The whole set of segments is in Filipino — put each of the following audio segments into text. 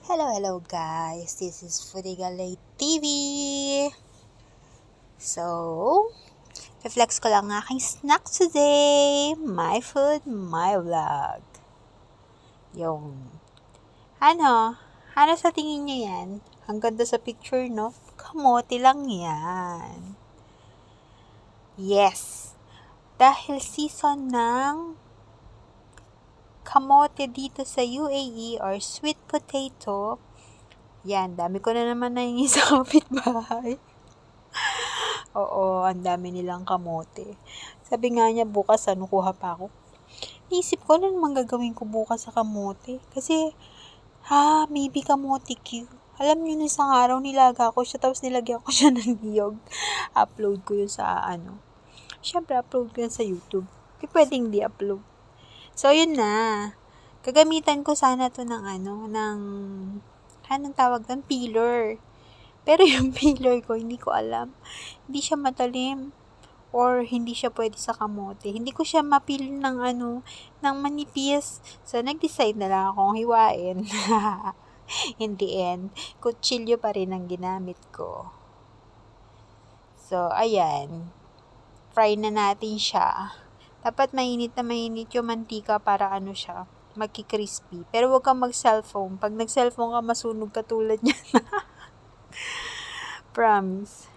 Hello guys, this is Fudigalay TV. So, reflex ko lang aking snack today. My food, my vlog. Yung, ano sa tingin niyo yan? Ang ganda sa picture, no? Kamote lang yan. Yes, dahil season ng kamote dito sa UAE or sweet potato, yan, dami ko na naman nahingi sa kapitbahay. Oo, ang dami nilang kamote. Sabi nga niya, bukas kuha pa ako. Naisip ko, ano naman gagawin ko bukas sa kamote? Kasi, maybe kamote Q. Alam niyo, nung isang araw, nilaga ko siya, tapos nilagyan ko siya ng niyog. Upload ko yun sa, Siyempre, upload ko yun sa YouTube. Hindi pwedeng di-upload. So, yun na. Gagamitan ko sana to ng anong tawag doon? Peeler. Pero yung peeler ko, hindi ko alam. Hindi siya matalim. Or hindi siya pwede sa kamote. Hindi ko siya mapil ng ng manipis. So, nag-decide na lang akong hiwain. In the end, kutsilyo pa rin ang ginamit ko. So, ayan. Fry na natin siya. Dapat mainit na mainit yung mantika para siya, magki-crispy. Pero huwag kang mag-cellphone. Pag nag-cellphone ka, masunog ka tulad niya. Promise.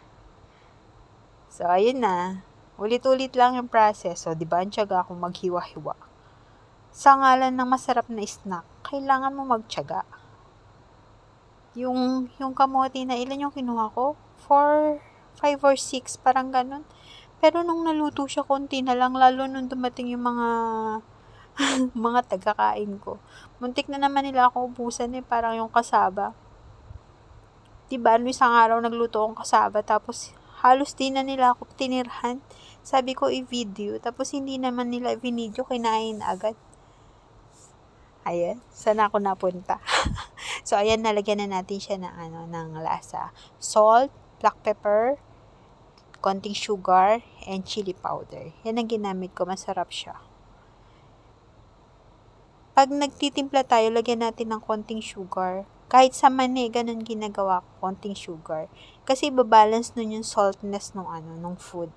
So, ayun na. Ulit-ulit lang yung process. So, di ba, ang tiyaga akong maghiwa-hiwa. Sa ngalan ng masarap na snack, kailangan mo magtiyaga. Yung kamote na ilan yung kinuha ko? 4, 5 or 6, parang ganun. Pero nung naluto siya, konti na lang, lalo nung dumating yung mga mga tagakain ko. Muntik na naman nila ako ubusan parang yung kasaba. Diba, isang araw nagluto akong kasaba, tapos halos di na nila ako tinirhan. Sabi ko i-video, tapos hindi naman nila i-video, kinain agad. Ayan, saan ako napunta? So, ayan, nalagyan na natin siya ng lasa. Salt, black pepper, konting sugar, and chili powder. Yan ang ginamit ko, masarap siya. Pag nagtitimpla tayo, lagyan natin ng konting sugar. Kahit sa mani, ganun ginagawa ko, konting sugar. Kasi ibabalance nun yung saltness nung food.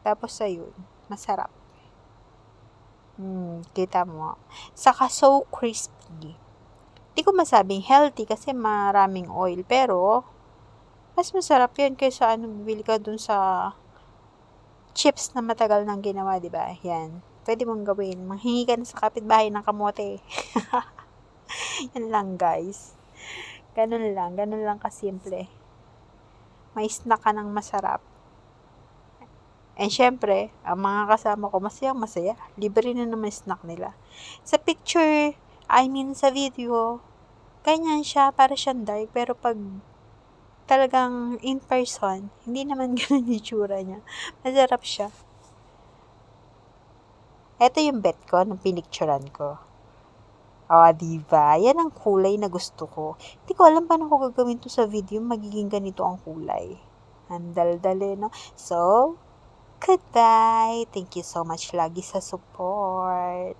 Tapos ayun, masarap. Kita mo. Saka so crispy. Di ko masabing healthy kasi maraming oil, pero mas masarap yan kaysa bibili ka dun sa chips na matagal nang ginawa, di ba? Yan. Pwede mong gawin. Manghingi ka na sa kapitbahay ng kamote. Yan lang, guys. Ganun lang kasimple. May snack ka ng masarap. And syempre, ang mga kasama ko masaya. Libre na naman snack nila. Sa picture, sa video, ganyan siya, para siyang dark. Pero pag talagang in person, hindi naman ganun yung tsura niya. Masarap siya. Ito yung bet ko nung pinicturan ko. Diba? Yan ang kulay na gusto ko. Hindi ko alam paano ko gagawin to sa video. Magiging ganito ang kulay. Ang daldal, no? So, goodbye. Thank you so much lagi sa support.